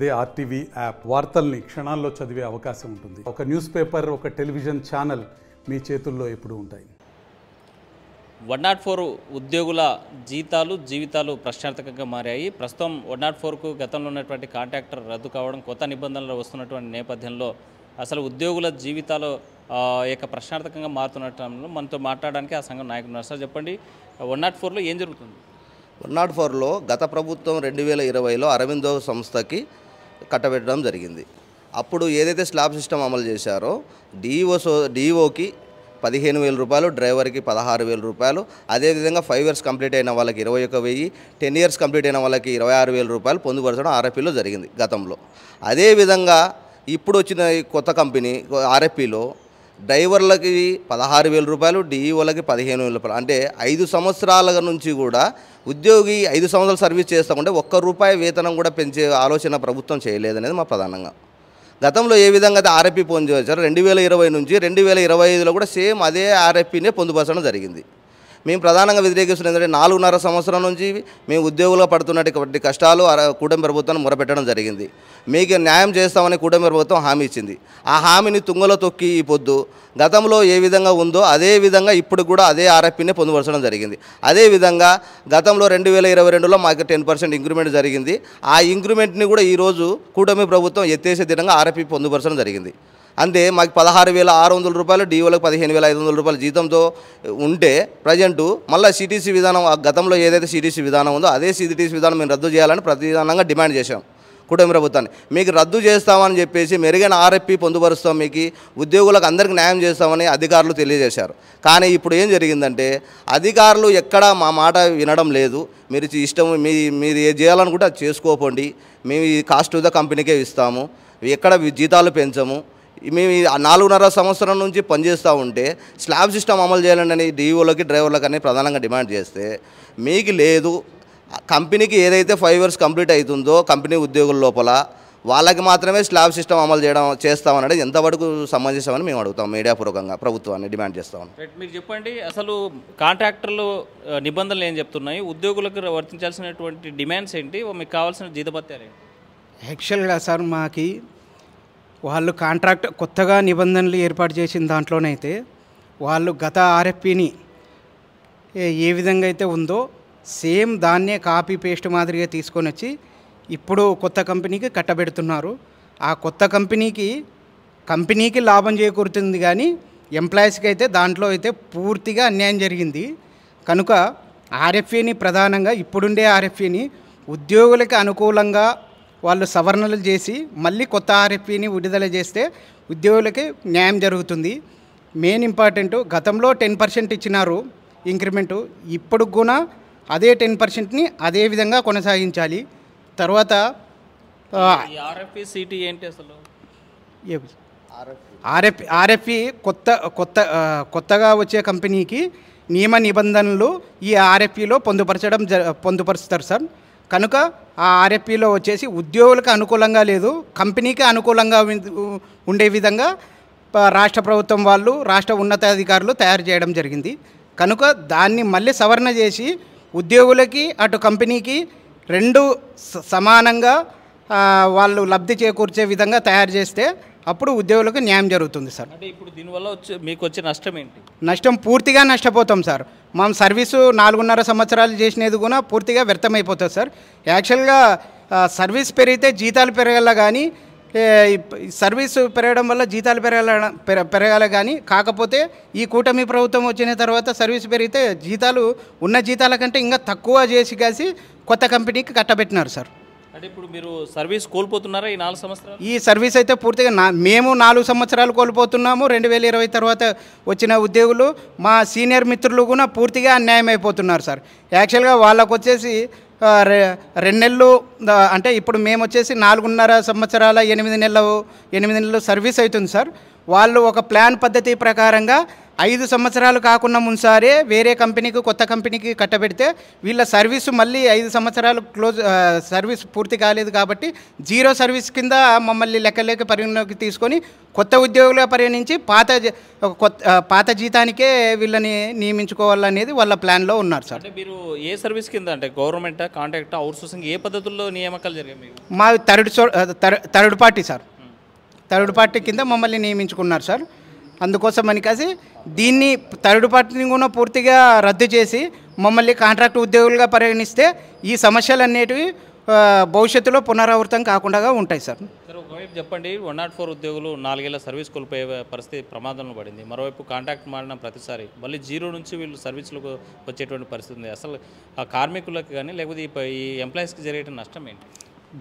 అదే RTV app వార్తల్ని క్షణాల్లో చదివే అవకాశం ఉంటుంది. ఒక న్యూస్ పేపర్, ఒక టెలివిజన్ ఛానల్ మీ చేతుల్లో ఎప్పుడూ ఉంటాయి. 104 ఉద్యోగుల జీవితాలు ప్రశ్నార్థకంగా మారాయి. ప్రస్తుతం 104కు గతంలో ఉన్నటువంటి కాంట్రాక్టర్ రద్దు కావడం, కొత్త నిబంధనలు వస్తున్నటువంటి నేపథ్యంలో అసలు ఉద్యోగుల జీవితాలు ప్రశ్నార్థకంగా మారుతున్నట్టు మనతో మాట్లాడడానికి ఆ సంఘం నాయకులు ఉన్నారు. సార్ చెప్పండి, 104లో ఏం జరుగుతుంది? 104లో గత ప్రభుత్వం 2020లో అరవిందో సంస్థకి కట్టబెట్టడం జరిగింది. అప్పుడు ఏదైతే స్లాబ్ సిస్టమ్ అమలు చేశారో డిఓకి 15,000 రూపాయలు, డ్రైవర్కి 16,000 రూపాయలు, అదేవిధంగా 5 ఇయర్స్ కంప్లీట్ అయిన వాళ్ళకి 21,000, 10 ఇయర్స్ కంప్లీట్ అయిన వాళ్ళకి 26,000 రూపాయలు పొందుపరచడం ఆర్ఎఫ్పీలో జరిగింది గతంలో. అదేవిధంగా ఇప్పుడు వచ్చిన కొత్త కంపెనీ ఆర్ఎఫ్పీలో డ్రైవర్లకి 16,000 రూపాయలు, డిఈఓలకి 15,000 రూపాయలు. అంటే 5 సంవత్సరాల నుంచి కూడా ఉద్యోగి 5 సంవత్సరాలు సర్వీస్ చేస్తామంటే ₹1 వేతనం కూడా పెంచే ఆలోచన ప్రభుత్వం చేయలేదనేది మా ప్రధానంగా. గతంలో ఏ విధంగా అయితే ఆర్ఎఫ్పీ పొందుపరిచారో 2020 నుంచి 2025లో కూడా సేమ్ అదే ఆర్ఎఫ్పీనే పొందుపరచడం జరిగింది. మేము ప్రధానంగా వ్యతిరేకిస్తున్నది ఏంటంటే 4.5 సంవత్సరం నుంచి మేము ఉద్యోగులుగా పడుతున్నటువంటి కష్టాలు కూటమి ప్రభుత్వాన్ని మొరపెట్టడం జరిగింది. మీకు న్యాయం చేస్తామని కూటమి ప్రభుత్వం హామీ ఇచ్చింది. ఆ హామీని తుంగలో తొక్కి ఈ పొద్దు గతంలో ఏ విధంగా ఉందో అదే విధంగా ఇప్పుడు కూడా అదే ఆర్ఎఫ్పీనే పొందుపరచడం జరిగింది. అదేవిధంగా గతంలో 2022లో మాకు 10% ఇంక్రిమెంట్ జరిగింది. ఆ ఇంక్రిమెంట్ని కూడా ఈరోజు కూటమి ప్రభుత్వం ఎత్తేసే దినంగా ఆర్ఎఫ్పీ పొందుపరచడం జరిగింది. అంతే మాకు 16,600 రూపాయలు, డిఓలకు 15,500 రూపాయల జీతంతో ఉంటే ప్రజెంటు మళ్ళీ సిటీసీ విధానం, గతంలో ఏదైతే సిటీసీ విధానం ఉందో అదే సిటీసీ విధానం మేము రద్దు చేయాలని ప్రతిదానంగా డిమాండ్ చేశాం కూటమి ప్రభుత్వాన్ని. మీకు రద్దు చేస్తామని చెప్పేసి మెరుగైన ఆర్ఎఫ్పీ పొందుపరుస్తాం, మీకు ఉద్యోగులకు అందరికీ న్యాయం చేస్తామని అధికారులు తెలియజేశారు. కానీ ఇప్పుడు ఏం జరిగిందంటే అధికారులు ఎక్కడా మా మాట వినడం లేదు. మీరు ఇష్టం మీరు ఏది చేయాలనుకుంటే అది చేసుకోపోండి, మేము ఈ కాస్ట్ టు ద కంపెనీకే ఇస్తాము, ఎక్కడ జీతాలు పెంచము, మేము 4.5 సంవత్సరం నుంచి పనిచేస్తూ ఉంటే స్లాబ్ సిస్టమ్ అమలు చేయాలని డిఓలకి డ్రైవర్లకు అని ప్రధానంగా డిమాండ్ చేస్తే మీకు లేదు. కంపెనీకి ఏదైతే 5 ఇయర్స్ కంప్లీట్ అవుతుందో కంపెనీ ఉద్యోగుల లోపల వాళ్ళకి మాత్రమే స్లాబ్ సిస్టమ్ అమలు చేస్తామనేది ఎంతవరకు సమంజసమని మేము అడుగుతాం. మీడియాపూర్వకంగా ప్రభుత్వాన్ని డిమాండ్ చేస్తామని. మీరు చెప్పండి, అసలు కాంట్రాక్టర్లు నిబంధనలు ఏం చెప్తున్నాయి, ఉద్యోగులకు వర్తించాల్సినటువంటి డిమాండ్స్ ఏంటి, మీకు కావాల్సిన జీతభత్యాలు ఏంటి? యాక్చువల్గా సార్ మాకి వాళ్ళు కాంట్రాక్ట్ కొత్తగా నిబంధనలు ఏర్పాటు చేసిన దాంట్లోనైతే వాళ్ళు గత ఆర్ఎఫ్పీని ఏ విధంగా అయితే ఉందో సేమ్ దాన్నే కాపీ పేస్ట్ మాదిరిగా తీసుకొని వచ్చి ఇప్పుడు కొత్త కంపెనీకి కట్టబెడుతున్నారు. ఆ కొత్త కంపెనీకి లాభం చేకూరుతుంది, కానీ ఎంప్లాయీస్కి అయితే దాంట్లో అయితే పూర్తిగా అన్యాయం జరిగింది. కనుక ఆర్ఎఫ్ఈని ప్రధానంగా ఇప్పుడుండే ఆర్ఎఫ్ఈని ఉద్యోగులకి అనుకూలంగా వాళ్ళు సవరణలు చేసి మళ్ళీ కొత్త ఆర్ఎఫ్పీని విడుదల చేస్తే ఉద్యోగులకి న్యాయం జరుగుతుంది. మెయిన్ ఇంపార్టెంట్, గతంలో 10% ఇచ్చినారు ఇంక్రిమెంటు, ఇప్పుడు కూడా అదే 10%ని అదే విధంగా కొనసాగించాలి. తర్వాత ఆర్ఎఫ్పీ సిటీ ఏంటి అసలు? ఆర్ఎఫ్పీ కొత్తగా వచ్చే కంపెనీకి నియమ నిబంధనలు ఈ ఆర్ఎఫ్పీలో పొందుపరుస్తారు సార్. కనుక ఆ ఆర్ఎఫ్పీలో వచ్చేసి ఉద్యోగులకు అనుకూలంగా లేదు, కంపెనీకి అనుకూలంగా ఉండే విధంగా రాష్ట్ర ప్రభుత్వం వాళ్ళు, రాష్ట్ర ఉన్నతాధికారులు తయారు చేయడం జరిగింది. కనుక దాన్ని మళ్ళీ సవరణ చేసి ఉద్యోగులకి అటు కంపెనీకి రెండు సమానంగా వాళ్ళు లబ్ధి చేకూర్చే విధంగా తయారు చేస్తే అప్పుడు ఉద్యోగులకు న్యాయం జరుగుతుంది సార్. అంటే ఇప్పుడు దీనివల్ల మీకు వచ్చే నష్టం ఏంటి? నష్టం పూర్తిగా నష్టపోతాం సార్. మనం సర్వీసు 4.5 సంవత్సరాలు చేసినది కూడా పూర్తిగా వ్యర్థమైపోతుంది సార్. యాక్చువల్గా సర్వీస్ పెరిగితే జీతాలు పెరగాల, కానీ సర్వీసు పెరగడం వల్ల జీతాలు పెరగాలి కానీ, కాకపోతే ఈ కూటమి ప్రభుత్వం వచ్చిన తర్వాత సర్వీస్ పెరిగితే ఉన్న జీతాల కంటే ఇంకా తక్కువ చేసి కాసి కొత్త కంపెనీకి కట్టబెట్టినారు సార్. అంటే ఇప్పుడు మీరు సర్వీస్ కోల్పోతున్నారా ఈ 4 సంవత్సరాలు? ఈ సర్వీస్ అయితే పూర్తిగా మేము 4 సంవత్సరాలు కోల్పోతున్నాము. 2020 తర్వాత వచ్చిన ఉద్యోగులు, మా సీనియర్ మిత్రులు కూడా పూర్తిగా అన్యాయం అయిపోతున్నారు సార్. యాక్చువల్గా వాళ్ళకు వచ్చేసి 2 నెలలు, అంటే ఇప్పుడు మేము వచ్చేసి 4.5 సంవత్సరాల 8 నెలలు సర్వీస్ అవుతుంది సార్. వాళ్ళు ఒక ప్లాన్ పద్ధతి ప్రకారంగా 5 సంవత్సరాలు కాకుండా ముంసారే వేరే కంపెనీకి కొత్త కంపెనీకి కట్టబెడితే వీళ్ళ సర్వీసు మళ్ళీ 5 సంవత్సరాలు సర్వీస్ పూర్తి కాలేదు కాబట్టి 0 సర్వీస్ కింద మమ్మల్ని లెక్కలేక పరిగణలోకి తీసుకొని కొత్త ఉద్యోగులుగా పరిగణించి పాత జీతానికే వీళ్ళని నియమించుకోవాలనేది వాళ్ళ ప్లాన్లో ఉన్నారు సార్. అంటే మీరు ఏ సర్వీస్ కింద అంటే గవర్నమెంట్ కాంట్రాక్ట్ అవుట్సోర్సింగ్ ఏ పద్ధతుల్లో నియామకాలు జరిగాయి మీకు? మా third party sir, third party కింద మమ్మల్ని నియమించుకున్నారు సార్. అందుకోసం అని కాసి దీన్ని థర్డ్ పార్టీని కూడా పూర్తిగా రద్దు చేసి మమ్మల్ని కాంట్రాక్ట్ ఉద్యోగులుగా పరిగణిస్తే ఈ సమస్యలు అనేటివి భవిష్యత్తులో పునరావృతం కాకుండా ఉంటాయి సార్. సార్ ఒకవైపు చెప్పండి, 104 ఉద్యోగులు 4 ఏళ్ల సర్వీస్ కోల్పోయే పరిస్థితి ప్రమాదంలో పడింది. మరోవైపు కాంట్రాక్ట్ మారిన ప్రతిసారి మళ్ళీ 0 నుంచి వీళ్ళు సర్వీసులకు వచ్చేటువంటి పరిస్థితి ఉంది. అసలు ఆ కార్మికులకు కానీ లేకపోతే ఈ ఎంప్లాయీస్కి జరిగే నష్టం ఏంటి?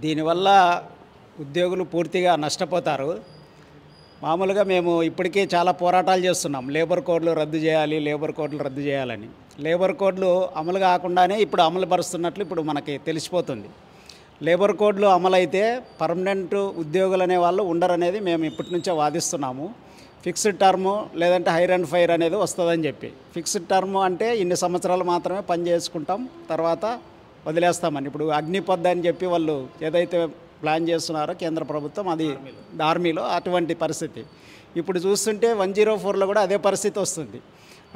దీనివల్ల ఉద్యోగులు పూర్తిగా నష్టపోతారు. మామూలుగా మేము ఇప్పటికే చాలా పోరాటాలు చేస్తున్నాం, లేబర్ కోడ్లు రద్దు చేయాలి, లేబర్ కోడ్లు రద్దు చేయాలని. లేబర్ కోడ్లు అమలు కాకుండానే ఇప్పుడు అమలు పరుస్తున్నట్లు ఇప్పుడు మనకి తెలిసిపోతుంది. లేబర్ కోడ్లు అమలైతే పర్మనెంట్ ఉద్యోగులు అనే వాళ్ళు ఉండరనేది మేము ఇప్పటి నుంచే వాదిస్తున్నాము. ఫిక్స్డ్ టర్ము లేదంటే హైర్ అండ్ ఫైర్ అనేది వస్తుందని చెప్పి. ఫిక్స్డ్ టర్ము అంటే ఇన్ని సంవత్సరాలు మాత్రమే పని చేసుకుంటాం, తర్వాత వదిలేస్తామని. ఇప్పుడు అగ్నిపథ్ అని చెప్పి వాళ్ళు ఏదైతే ప్లాన్ చేస్తున్నారో కేంద్ర ప్రభుత్వం, అది ఆర్మీలో అటువంటి పరిస్థితి. ఇప్పుడు చూస్తుంటే 104లో కూడా అదే పరిస్థితి వస్తుంది.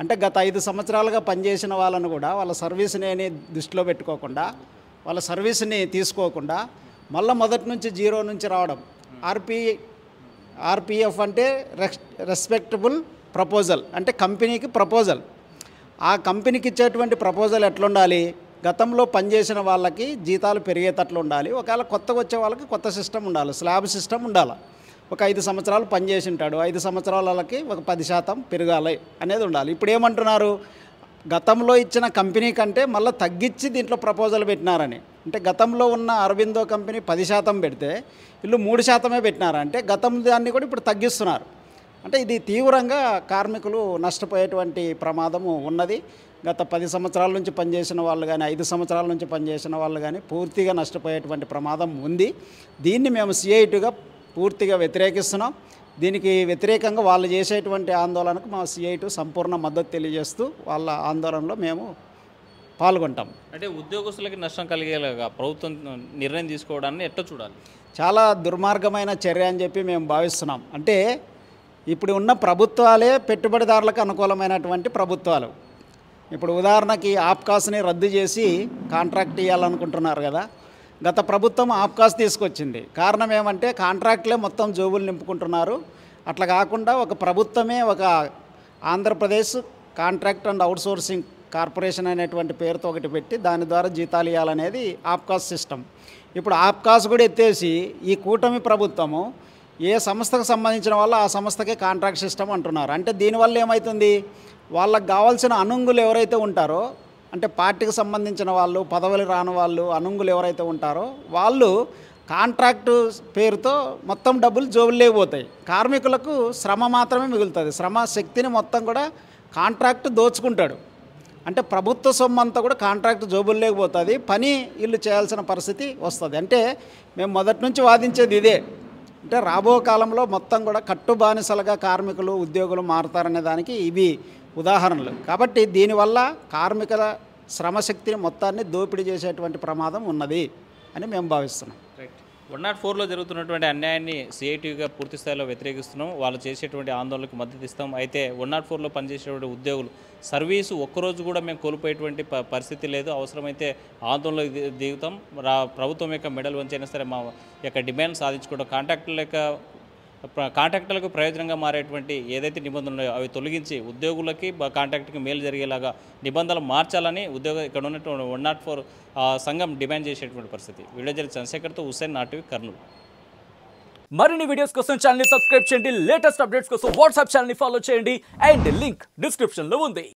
అంటే గత 5 సంవత్సరాలుగా పనిచేసిన వాళ్ళను కూడా వాళ్ళ సర్వీస్ని దృష్టిలో పెట్టుకోకుండా, వాళ్ళ సర్వీస్ని తీసుకోకుండా మళ్ళీ మొదటి నుంచి 0 నుంచి రావడం. ఆర్పిఎఫ్ అంటే రెస్పెక్టబుల్ ప్రపోజల్, అంటే కంపెనీకి ప్రపోజల్. ఆ కంపెనీకి ఇచ్చేటువంటి ప్రపోజల్ ఎట్లుండాలి? గతంలో పనిచేసిన వాళ్ళకి జీతాలు పెరిగేటట్లు ఉండాలి. ఒకవేళ కొత్తగా వచ్చే వాళ్ళకి కొత్త సిస్టమ్ ఉండాలి, స్లాబ్ సిస్టమ్ ఉండాలి. ఒక 5 సంవత్సరాలు పనిచేసి ఉంటాడు, 5 సంవత్సరాల వాళ్ళకి ఒక 10% పెరగాలి అనేది ఉండాలి. ఇప్పుడు ఏమంటున్నారు, గతంలో ఇచ్చిన కంపెనీ కంటే మళ్ళీ తగ్గించి దీంట్లో ప్రపోజల్ పెట్టినారని. అంటే గతంలో ఉన్న అరవిందో కంపెనీ 10% పెడితే వీళ్ళు 3% పెట్టినారంటే గతం దాన్ని కూడా ఇప్పుడు తగ్గిస్తున్నారు. అంటే ఇది తీవ్రంగా కార్మికులు నష్టపోయేటువంటి ప్రమాదము ఉన్నది. గత 10 సంవత్సరాల నుంచి పనిచేసిన వాళ్ళు కానీ 5 సంవత్సరాల నుంచి పనిచేసిన వాళ్ళు కానీ పూర్తిగా నష్టపోయేటువంటి ప్రమాదం ఉంది. దీన్ని మేము సిఐటిగా పూర్తిగా వ్యతిరేకిస్తున్నాం. దీనికి వ్యతిరేకంగా వాళ్ళు చేసేటువంటి ఆందోళనకు మా సిఐటి సంపూర్ణ మద్దతు తెలియజేస్తూ వాళ్ళ ఆందోళనలో మేము పాల్గొంటాం. అంటే ఉద్యోగస్తులకి నష్టం కలిగేలాగా ప్రభుత్వం నిర్ణయం తీసుకోవడాన్ని ఎట్లా చూడాలి? చాలా దుర్మార్గమైన చర్య అని చెప్పి మేము భావిస్తున్నాం. అంటే ఇప్పుడు ఉన్న ప్రభుత్వాలే పెట్టుబడిదారులకు అనుకూలమైనటువంటి ప్రభుత్వాలు. ఇప్పుడు ఉదాహరణకి ఆప్కాస్ని రద్దు చేసి కాంట్రాక్ట్ ఇవ్వాలనుకుంటున్నారు కదా. గత ప్రభుత్వం ఆప్కాస్ తీసుకొచ్చింది. కారణం ఏమంటే కాంట్రాక్ట్లే మొత్తం జోబులు నింపుకుంటున్నారు. అట్లా కాకుండా ఒక ప్రభుత్వమే ఒక Andhra Pradesh contract and outsourcing corporation అనేటువంటి పేరుతో ఒకటి పెట్టి దాని ద్వారా జీతాలు ఇవ్వాలనేది ఆప్కాస్ సిస్టమ్. ఇప్పుడు ఆప్కాస్ కూడా ఎత్తేసి ఈ కూటమి ప్రభుత్వము ఏ సంస్థకు సంబంధించిన వాళ్ళు ఆ సంస్థకే కాంట్రాక్ట్ సిస్టమ్ అంటున్నారు. అంటే దీనివల్ల ఏమవుతుంది, వాళ్ళకు కావాల్సిన అనుంగులు ఎవరైతే ఉంటారో, అంటే పార్టీకి సంబంధించిన వాళ్ళు, పదవులు రాని వాళ్ళు, అనుంగులు ఎవరైతే ఉంటారో వాళ్ళు కాంట్రాక్టు పేరుతో మొత్తం డబ్బులు జోబుల్లోకి పోతాయి. కార్మికులకు శ్రమ మాత్రమే మిగులుతుంది. శ్రమ శక్తిని మొత్తం కూడా కాంట్రాక్ట్ దోచుకుంటాడు. అంటే ప్రభుత్వ సొమ్ము అంతా కూడా కాంట్రాక్ట్ జోబుల్లోకి పోతుంది, పని వీళ్ళు చేయాల్సిన పరిస్థితి వస్తుంది. అంటే మేము మొదటి నుంచి వాదించేది ఇదే. అంటే రాబో కాలంలో మొత్తం కూడా కట్టు బానిసలుగా కార్మికులు ఉద్యోగులు మారుతారనే దానికి ఇవి ఉదాహరణలు. కాబట్టి దీనివల్ల కార్మికుల శ్రమశక్తిని మొత్తాన్ని దోపిడీ చేసేటువంటి ప్రమాదం ఉన్నది అని మేము భావిస్తున్నాం. రైట్. 104లో జరుగుతున్నటువంటి అన్యాయాన్ని సిఐటిగా పూర్తి స్థాయిలో వ్యతిరేకిస్తున్నాం. వాళ్ళు చేసేటువంటి ఆందోళనకు మద్దతు ఇస్తాం. అయితే 104లో పనిచేసేటువంటి ఉద్యోగులు సర్వీసు ఒక్కరోజు కూడా మేము కోల్పోయేటువంటి పరిస్థితి లేదు. అవసరమైతే ఆందోళనకు దిగుతాం. ప్రభుత్వం యొక్క మెడల్ వంచైనా సరే మా యొక్క డిమాండ్ సాధించుకోవడం, కాంట్రాక్టులకు ప్రయోజనంగా మారేటువంటి ఏదైతే నిబంధనలు ఉన్నాయో అవి తొలగించి ఉద్యోగులకి కాంట్రాక్ట్కి మేలు జరిగేలాగా నిబంధనలు మార్చాలని ఇక్కడ ఉన్నటువంటి 104 సంఘం డిమాండ్ చేసేటువంటి పరిస్థితి. వీడియో జరిగి చంద్రశేఖర్తో హుస్సేన్, నాటివి, కర్నూలు. మరిన్ని వీడియోస్ కోసం ఛానల్ ని సబ్స్క్రైబ్ చేయండి. లేటెస్ట్ అప్డేట్స్ కోసం వాట్సాప్ ఛానల్ ని ఫాలో చేయండి. అండ్ లింక్ డిస్క్రిప్షన్ లో ఉంది.